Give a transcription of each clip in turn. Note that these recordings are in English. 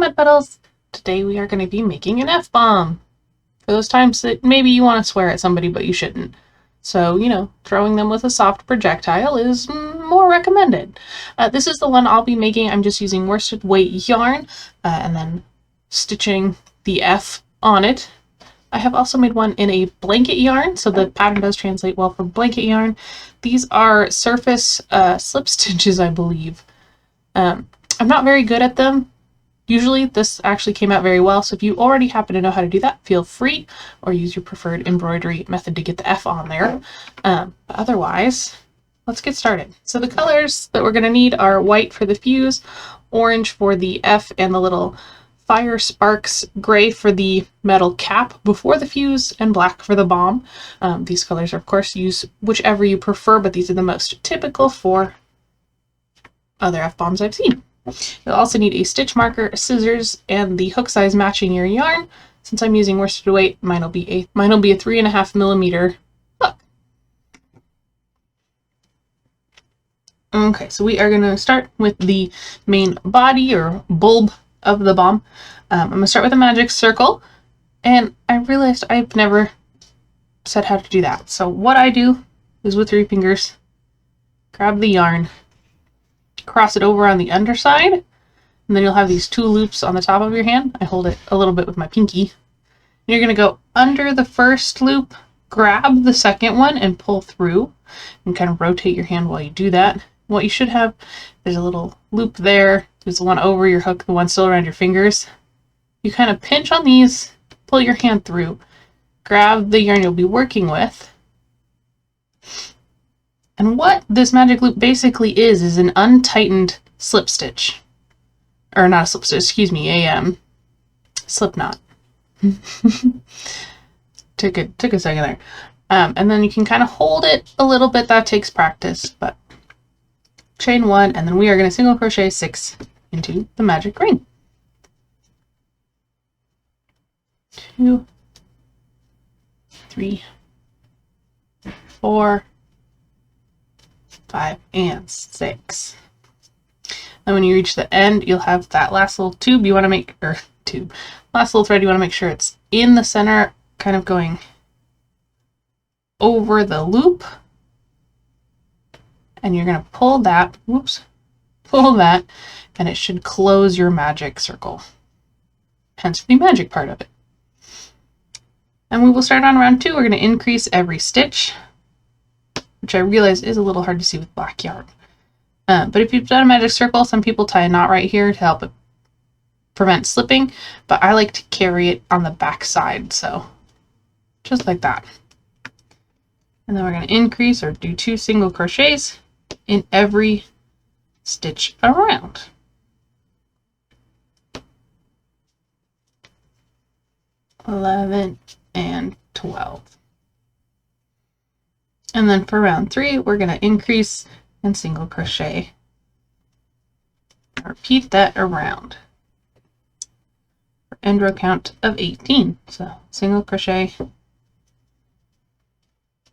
Mud Puddles! Today we are going to be making an F-bomb. For those times that maybe you want to swear at somebody but you shouldn't. So, you know, throwing them with a soft projectile is more recommended. This is the one I'll be making. I'm just using worsted weight yarn and then stitching the F on it. I have also made one in a blanket yarn, so the pattern does translate well for blanket yarn. These are surface slip stitches, I believe. I'm not very good at them. Usually this actually came out very well, so if you already happen to know how to do that, feel free, or use your preferred embroidery method to get the F on there. But otherwise, let's get started. So the colors that we're going to need are white for the fuse, orange for the F and the little fire sparks, gray for the metal cap before the fuse, and black for the bomb. These colors are, of course, use whichever you prefer, but these are the most typical for other F-bombs I've seen. You'll also need a stitch marker, scissors, and the hook size matching your yarn. Since I'm using worsted weight, mine will be a 3.5 millimeter hook. Okay, so we are going to start with the main body or bulb of the bomb. I'm going to start with a magic circle, and I realized I've never said how to do that. So what I do is with 3 fingers, grab the yarn, cross it over on the underside, and then you'll have these 2 loops on the top of your hand. I hold it a little bit with my pinky. And you're going to go under the first loop, grab the second one, and pull through, and kind of rotate your hand while you do that. What you should have, there's a little loop there. There's the one over your hook, the one still around your fingers. You kind of pinch on these, pull your hand through, grab the yarn you'll be working with. And what this magic loop basically is an untightened slip stitch. Or not a slip stitch, excuse me, a slip knot. Took a second there. And then you can kind of hold it a little bit. That takes practice, but chain 1, and then we are going to single crochet 6 into the magic ring. 2, 3, 4, 5, and 6. And when you reach the end, you'll have that last little tube you want to make, or tube, last little thread you want to make sure it's in the center, kind of going over the loop. And you're going to pull that, pull that, and it should close your magic circle. Hence the magic part of it. And we will start on round 2. We're going to increase every stitch, which I realize is a little hard to see with black yarn. But if you've done a magic circle, some people tie a knot right here to help it prevent slipping, but I like to carry it on the back side, so just like that. And then we're going to increase or do 2 single crochets in every stitch around. $11 and 12. And then for round 3, we're going to increase and single crochet. Repeat that around. For end row count of 18. So single crochet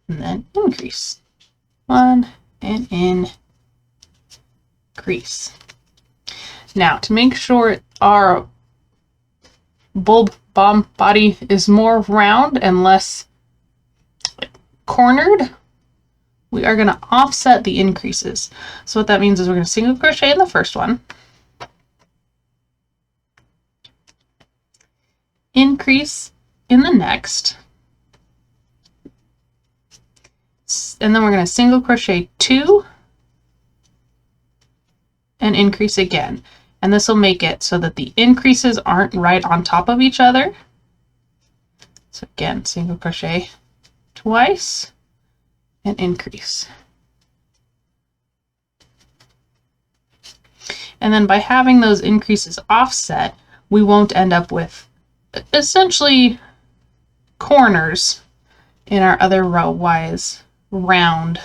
and then increase. 1 and increase. Now to make sure our bulb bomb body is more round and less cornered, we are going to offset the increases. So what that means is we're going to single crochet in the first one, increase in the next, and then we're going to single crochet 2 and increase again. And this will make it so that the increases aren't right on top of each other. So again, single crochet twice and increase. And then by having those increases offset, we won't end up with essentially corners in our otherwise round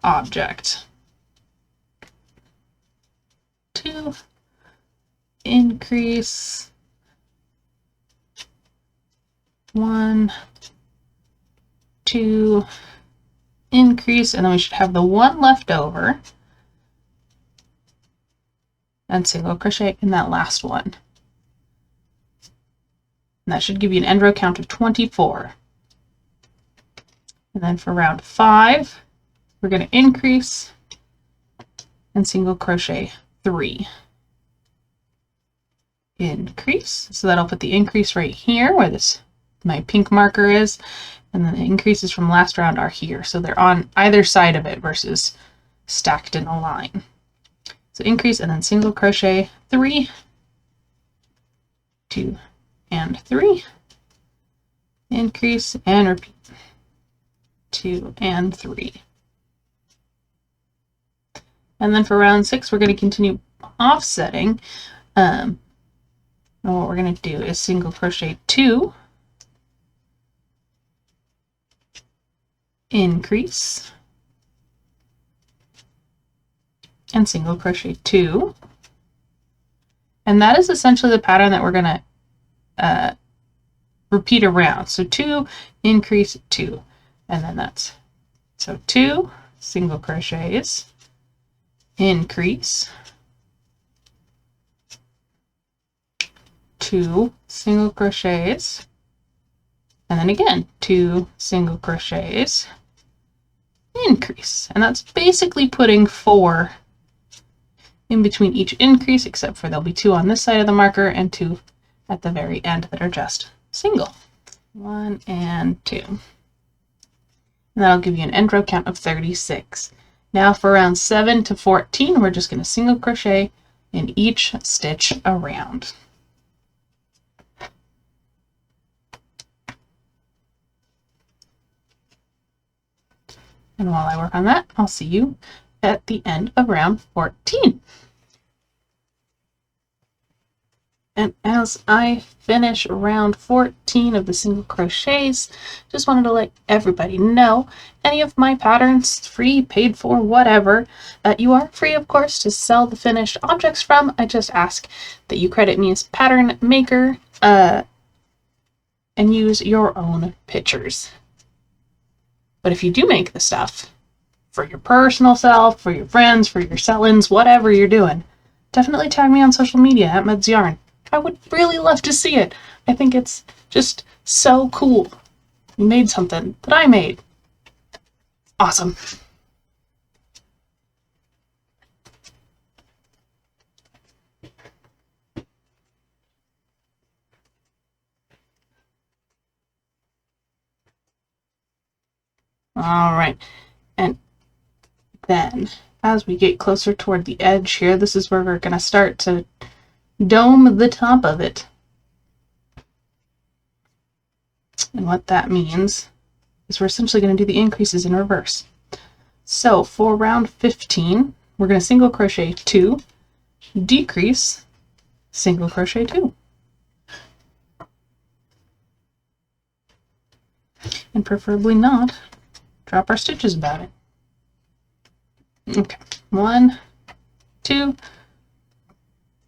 object. 2, increase, 1, 2, increase, and then we should have the one left over. and single crochet in that last one. And that should give you an end row count of 24. And then for round 5, we're going to increase and single crochet 3. Increase, so that'll put the increase right here where this my pink marker is, and then the increases from last round are here, so they're on either side of it versus stacked in a line. So increase and then single crochet 3, 2 and 3, increase and repeat, 2 and 3. And then for round 6 we're going to continue offsetting. And what we're going to do is single crochet 2, increase, and single crochet 2. And that is essentially the pattern that we're going to repeat around. So 2, increase, 2, and then that's, so 2 single crochets, increase, 2 single crochets, and then again 2 single crochets, increase. And that's basically putting 4 in between each increase, except for there'll be 2 on this side of the marker and 2 at the very end that are just single. 1 and 2. And that'll give you an end row count of 36. Now for round 7 to 14, we're just going to single crochet in each stitch around. And while I work on that, I'll see you at the end of round 14. And as I finish round 14 of the single crochets, just wanted to let everybody know any of my patterns, free, paid for, whatever, you are free, of course, to sell the finished objects from. I just ask that you credit me as pattern maker and use your own pictures. But if you do make the stuff for your personal self, for your friends, for your sell-ins, whatever you're doing, definitely tag me on social media at Med's Yarn. I would really love to see it. I think it's just so cool. You made something that I made. Awesome. All right, and then as we get closer toward the edge here, this is where we're going to start to dome the top of it. And what that means is we're essentially going to do the increases in reverse. So for round 15, we're going to single crochet 2, decrease, single crochet 2. And preferably not drop our stitches about it. Okay, 1, 2.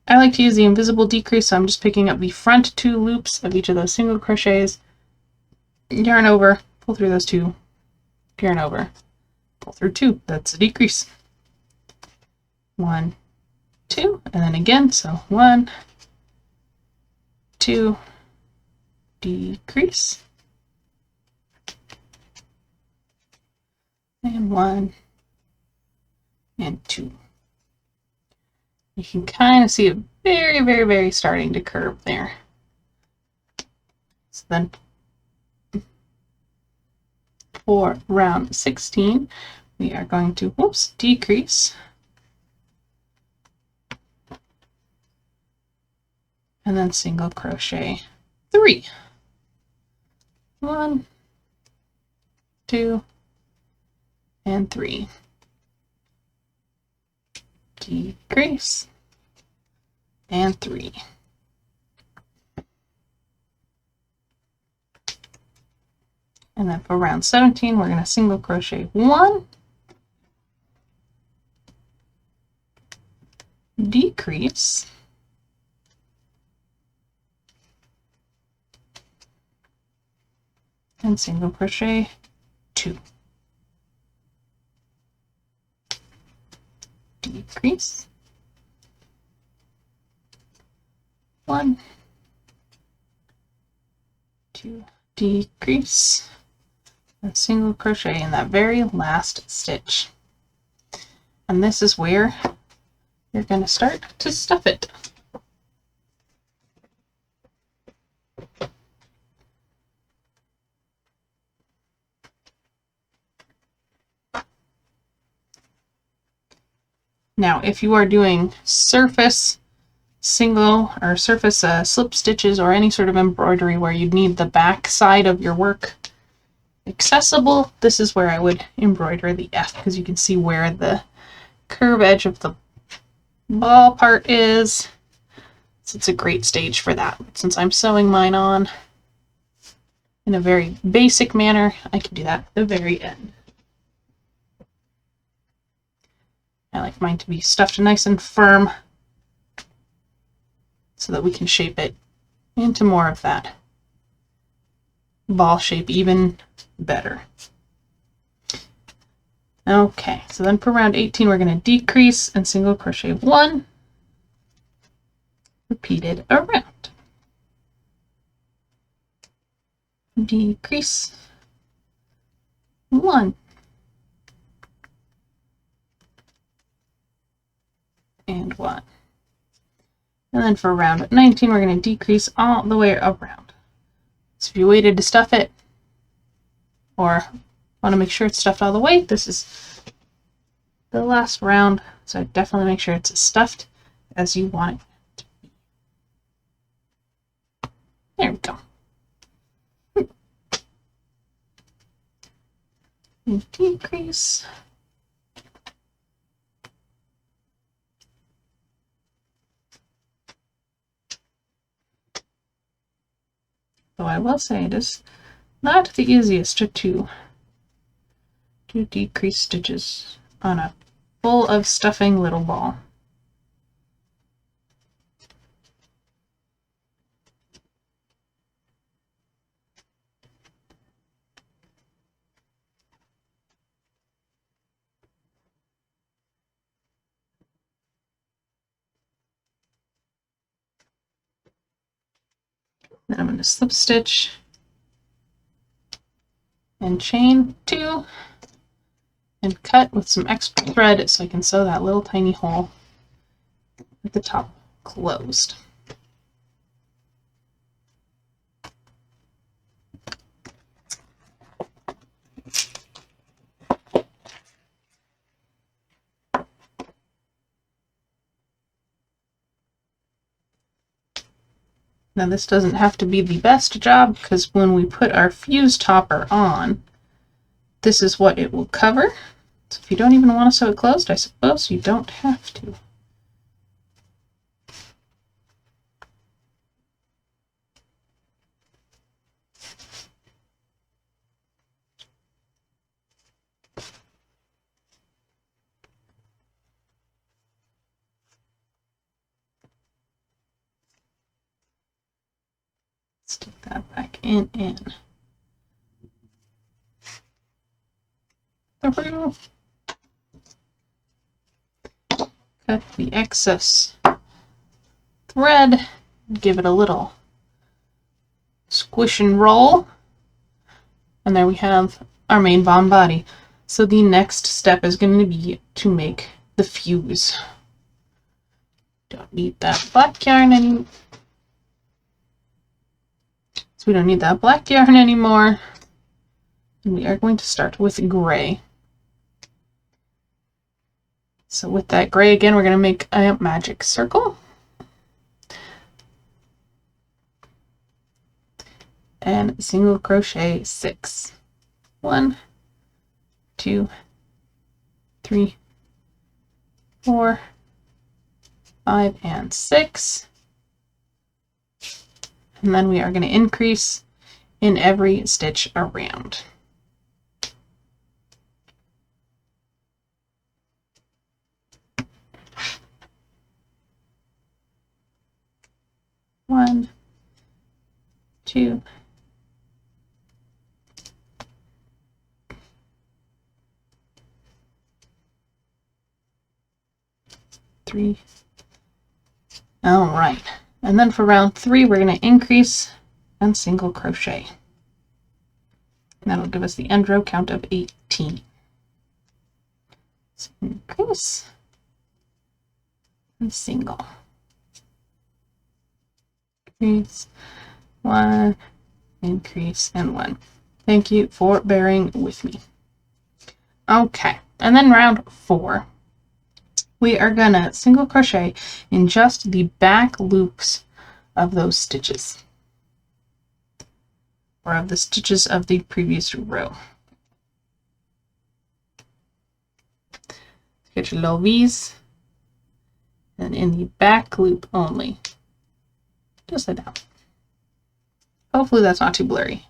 I like to use the invisible decrease, so I'm just picking up the front 2 loops of each of those single crochets, yarn over, pull through those 2, yarn over, pull through 2. That's a decrease. 1, 2, and then again, so 1, 2, decrease, and 1 and 2. You can kind of see it very, very, very starting to curve there. So then for round 16, we are going to, decrease, and then single crochet 3. 1, 2, and 3. Decrease, and 3. And then for round 17, we're going to single crochet 1, decrease, and single crochet 2. Decrease, 1, 2, decrease, and single crochet in that very last stitch. And this is where you're going to start to stuff it. Now, if you are doing surface single or surface slip stitches or any sort of embroidery where you'd need the back side of your work accessible, this is where I would embroider the F, because you can see where the curve edge of the ball part is. So it's a great stage for that. Since I'm sewing mine on in a very basic manner, I can do that at the very end. I like mine to be stuffed nice and firm so that we can shape it into more of that ball shape even better. Okay, so then for round 18, we're going to decrease and single crochet 1, repeated around. Decrease 1, and 1. And then for round 19, we're going to decrease all the way around. So if you waited to stuff it, or want to make sure it's stuffed all the way, this is the last round. So definitely make sure it's as stuffed as you want it to be. There we go. And decrease. Though I will say it is not the easiest to do decrease stitches on a full of stuffing little ball. Then I'm going to slip stitch and chain 2 and cut with some extra thread so I can sew that little tiny hole at the top closed. Now this doesn't have to be the best job, because when we put our fuse topper on, this is what it will cover. So if you don't even want to sew it closed, I suppose you don't have to. Stick that back in and through. Cut the excess thread, give it a little squish and roll, and there we have our main bomb body. So the next step is going to be to make the fuse. Don't need that black yarn anymore. So we don't need that black yarn anymore. And we are going to start with gray. So with that gray again, we're going to make a magic circle. And single crochet 6. 1, 2, 3, 4, 5, and 6. And then we are going to increase in every stitch around. One, 2, 3. All right. And then for round 3, we're going to increase and single crochet. And that'll give us the end row count of 18. So increase and single. Increase 1, increase and 1. Thank you for bearing with me. Okay, and then round 4. We are gonna single crochet in just the back loops of those stitches, or of the stitches of the previous row. Get your little V's, and in the back loop only, just like that. Hopefully that's not too blurry.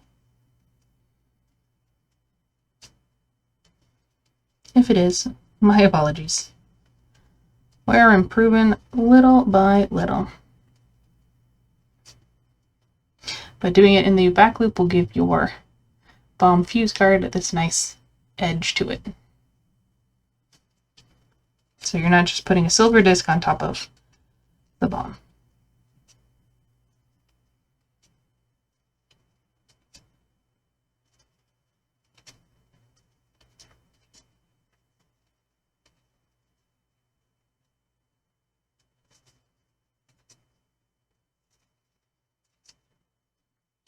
If it is, my apologies. We're improving little by little. But doing it in the back loop will give your bomb fuse card this nice edge to it. So you're not just putting a silver disc on top of the bomb.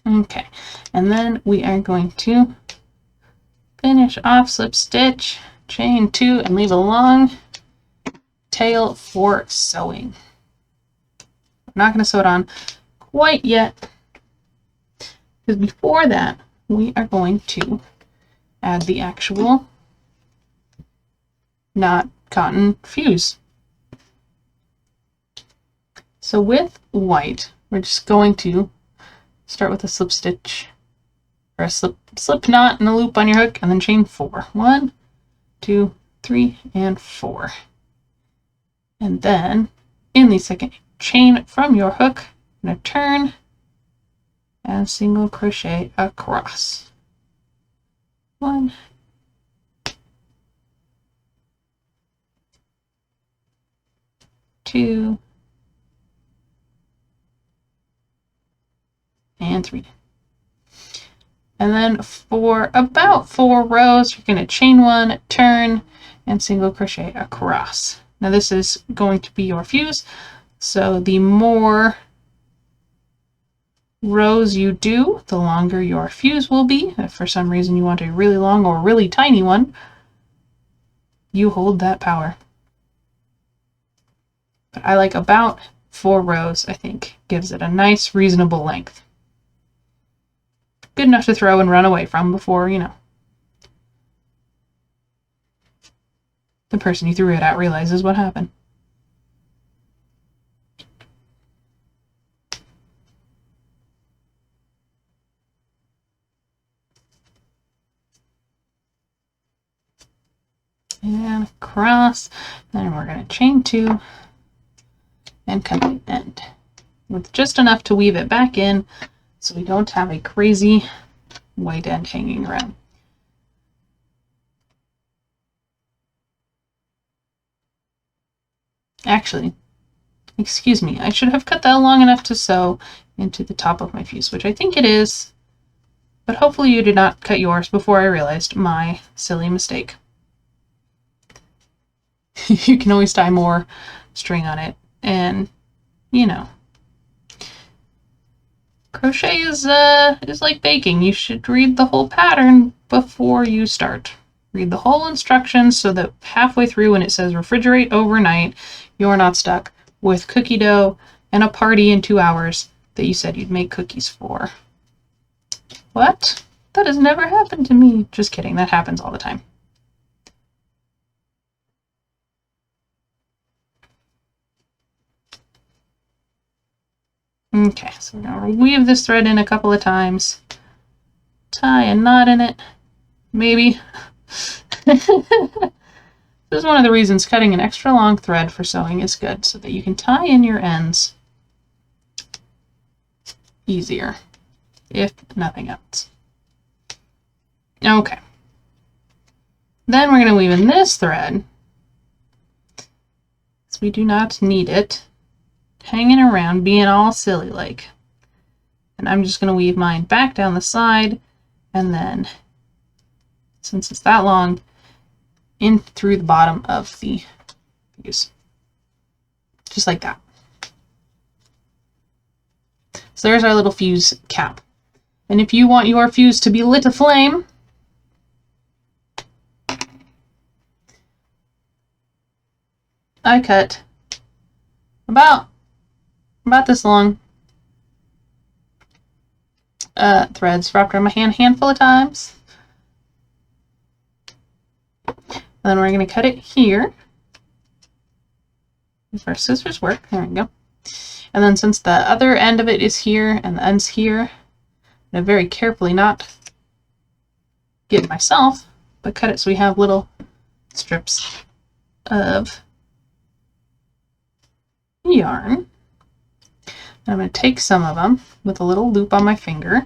Okay, and then we are going to finish off, slip stitch, chain 2, and leave a long tail for sewing. I'm not going to sew it on quite yet, because before that we are going to add the actual not cotton fuse. So with white, we're just going to start with a slip stitch, or a slip knot and a loop on your hook, and then chain 4. 1, 2, 3, and 4. And then in the second chain from your hook, I'm going to turn and single crochet across. 1, 2, and 3. And then for about 4 rows, you're going to chain 1, turn, and single crochet across. Now this is going to be your fuse, so the more rows you do, the longer your fuse will be. If for some reason you want a really long or really tiny one, you hold that power. But I like about 4 rows, I think, gives it a nice, reasonable length. Good enough to throw and run away from before, you know, the person you threw it at realizes what happened. And across, then we're going to chain 2 and cut the end with just enough to weave it back in so we don't have a crazy white end hanging around. Actually, excuse me, I should have cut that long enough to sew into the top of my fuse, which I think it is, but hopefully you did not cut yours before I realized my silly mistake. You can always tie more string on it, and you know, crochet is like baking. You should read the whole pattern before you start. Read the whole instructions so that halfway through when it says refrigerate overnight, you're not stuck with cookie dough and a party in 2 hours that you said you'd make cookies for. What? That has never happened to me. Just kidding, that happens all the time. Okay, so we're going to weave this thread in a couple of times, tie a knot in it, maybe. This is one of the reasons cutting an extra long thread for sewing is good, so that you can tie in your ends easier, if nothing else. Okay. Then we're going to weave in this thread, because we do not need it. hanging around, being all silly like. And I'm just going to weave mine back down the side, and then, since it's that long, in through the bottom of the fuse. Just like that. So there's our little fuse cap. And if you want your fuse to be lit aflame, I cut about this long threads wrapped around my hand a handful of times. And then we're going to cut it here. If our scissors work, there we go. And then since the other end of it is here and the end's here, I'm going to very carefully not get it myself, but cut it so we have little strips of yarn. I'm going to take some of them with a little loop on my finger.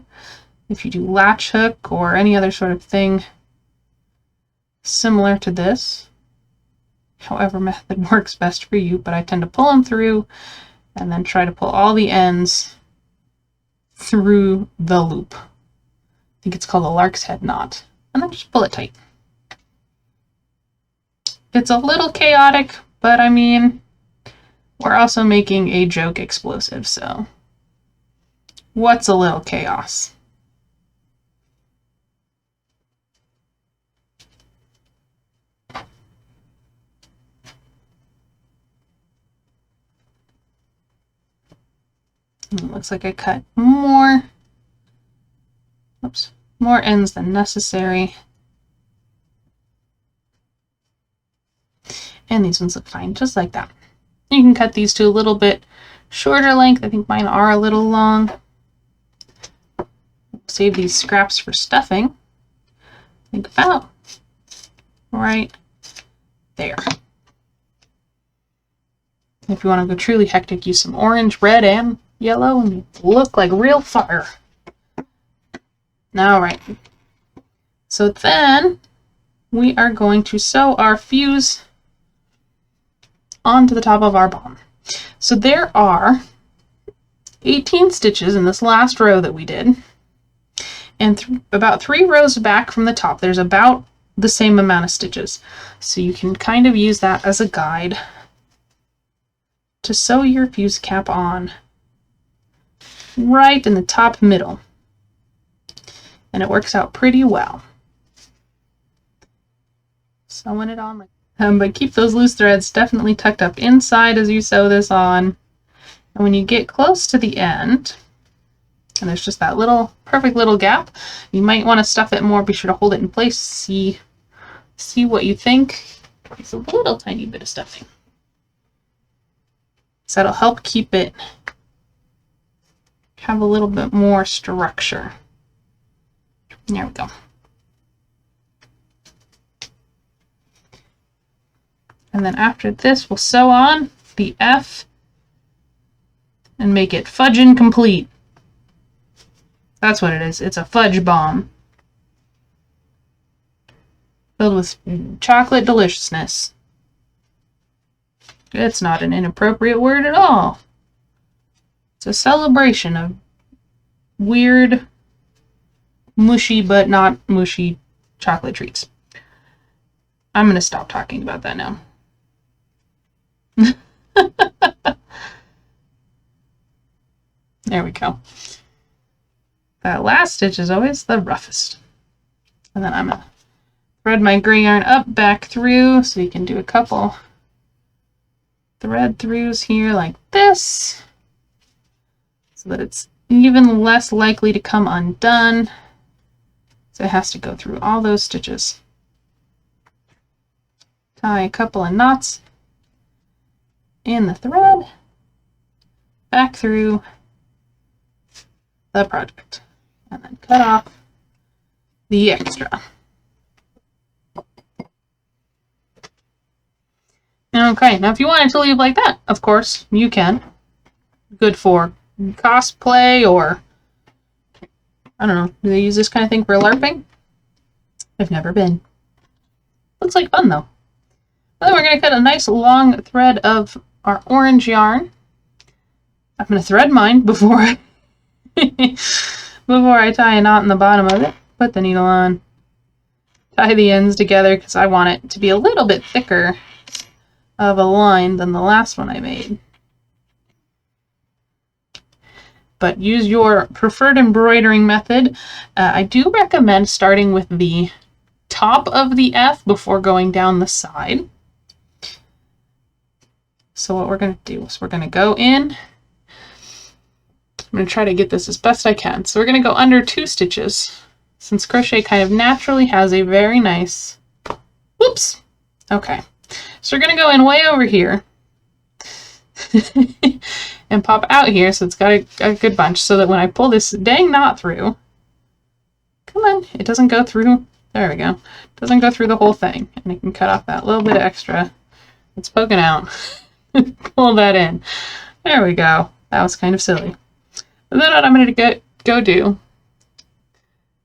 If you do latch hook or any other sort of thing similar to this, however method works best for you, but I tend to pull them through and then try to pull all the ends through the loop. I think it's called a lark's head knot. And then just pull it tight. It's a little chaotic, but I mean, we're also making a joke explosive, so what's a little chaos? And it looks like I cut more ends than necessary. And these ones look fine, just like that. You can cut these to a little bit shorter length. I think mine are a little long. Save these scraps for stuffing. I think about right there. If you want to go truly hectic, use some orange, red, and yellow, and you look like real fire. All right. So then we are going to sew our fuse onto the top of our bomb. So there are 18 stitches in this last row that we did, and about 3 rows back from the top there's about the same amount of stitches. So you can kind of use that as a guide to sew your fuse cap on right in the top middle, and it works out pretty well. Sewing it on like but keep those loose threads definitely tucked up inside as you sew this on. And when you get close to the end, and there's just that little perfect little gap, you might want to stuff it more. Be sure to hold it in place. See what you think. It's a little tiny bit of stuffing. So that'll help keep it have a little bit more structure. There we go. And then after this, we'll sew on the F and make it fudgin' complete. That's what it is. It's a fudge bomb filled with chocolate deliciousness. It's not an inappropriate word at all. It's a celebration of weird, mushy but not mushy chocolate treats. I'm going to stop talking about that now. There we go. That last stitch is always the roughest. And then I'm going to thread my gray yarn up back through so you can do a couple thread throughs here like this so that it's even less likely to come undone. So it has to go through all those stitches. Tie a couple of knots in the thread, back through the project, and then cut off the extra. Okay, now if you wanted to leave like that, of course, you can. Good for cosplay or, I don't know, do they use this kind of thing for LARPing? I've never been. Looks like fun though. Then we're going to cut a nice long thread of our orange yarn I'm going to thread mine before before I tie a knot in the bottom of it. Put the needle on. Tie the ends together because I want it to be a little bit thicker of a line than the last one I made. But use your preferred embroidering method. I do recommend starting with the top of the F before going down the side. So what we're going to do is we're going to go in. I'm going to try to get this as best I can. So we're going to go under 2 stitches, since crochet kind of naturally has a very nice, whoops, okay. So we're going to go in way over here and pop out here, so it's got a good bunch, so that when I pull this dang knot through, come on, it doesn't go through, there we go, it doesn't go through the whole thing, and I can cut off that little bit of extra that's poking out. Pull that in. There we go. That was kind of silly. But then what I'm going to go do, I'm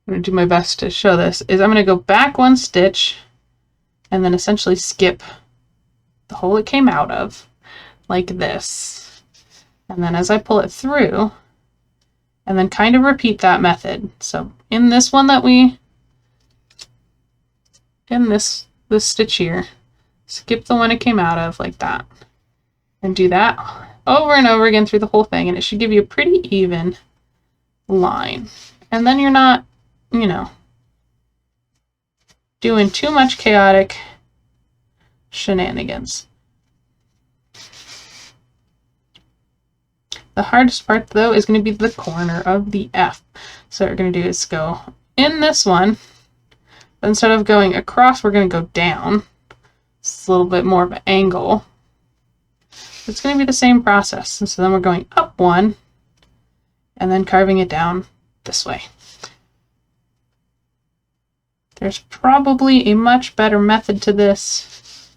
going to do my best to show this, is I'm going to go back 1 stitch and then essentially skip the hole it came out of, like this. And then as I pull it through, and then kind of repeat that method. So in this one that in this stitch here, skip the one it came out of, like that. And do that over and over again through the whole thing, and it should give you a pretty even line. And then you're not, you know, doing too much chaotic shenanigans. The hardest part, though, is going to be the corner of the F. So what we're going to do is go in this one, but instead of going across, we're going to go down. It's a little bit more of an angle. It's going to be the same process. And so then we're going up 1 and then carving it down this way. There's probably a much better method to this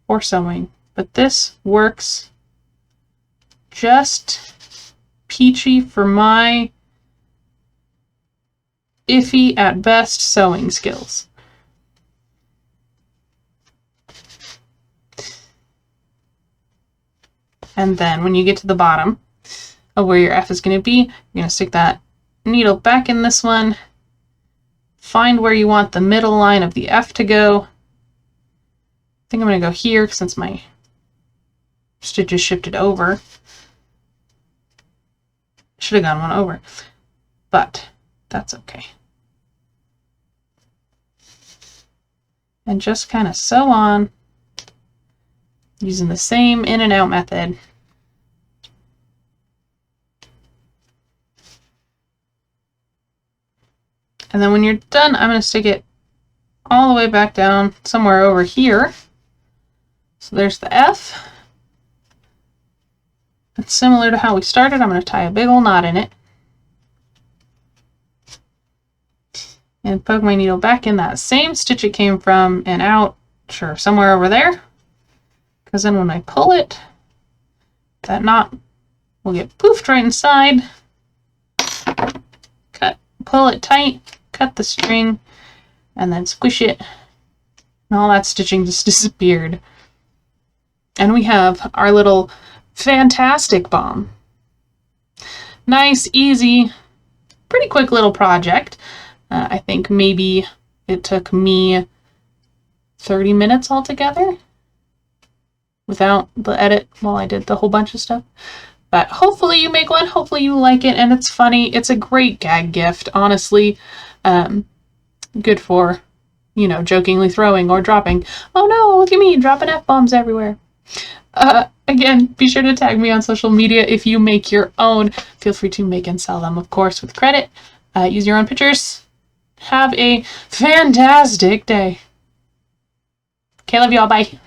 for sewing, but this works just peachy for my iffy at best sewing skills. And then when you get to the bottom of where your F is going to be, you're going to stick that needle back in this one, find where you want the middle line of the F to go. I think I'm going to go here since my stitches shifted over. Should have gone one over, but that's okay. And just kind of sew on, using the same in and out method. And then when you're done, I'm going to stick it all the way back down somewhere over here. So there's the F. It's similar to how we started. I'm going to tie a big old knot in it. And poke my needle back in that same stitch it came from and out, sure, somewhere over there. Because then when I pull it, that knot will get poofed right inside. Pull it tight, cut the string, and then squish it. And all that stitching just disappeared. And we have our little fantastic bomb. Nice, easy, pretty quick little project. I think maybe it took me 30 minutes altogether without the edit while I did the whole bunch of stuff. But hopefully you make one, hopefully you like it, and it's funny. It's a great gag gift, honestly. Good for, you know, jokingly throwing or dropping. Oh no, look at me, dropping F-bombs everywhere. Again, be sure to tag me on social media if you make your own. Feel free to make and sell them, of course, with credit. Use your own pictures. Have a fantastic day. Okay, love you all. Bye.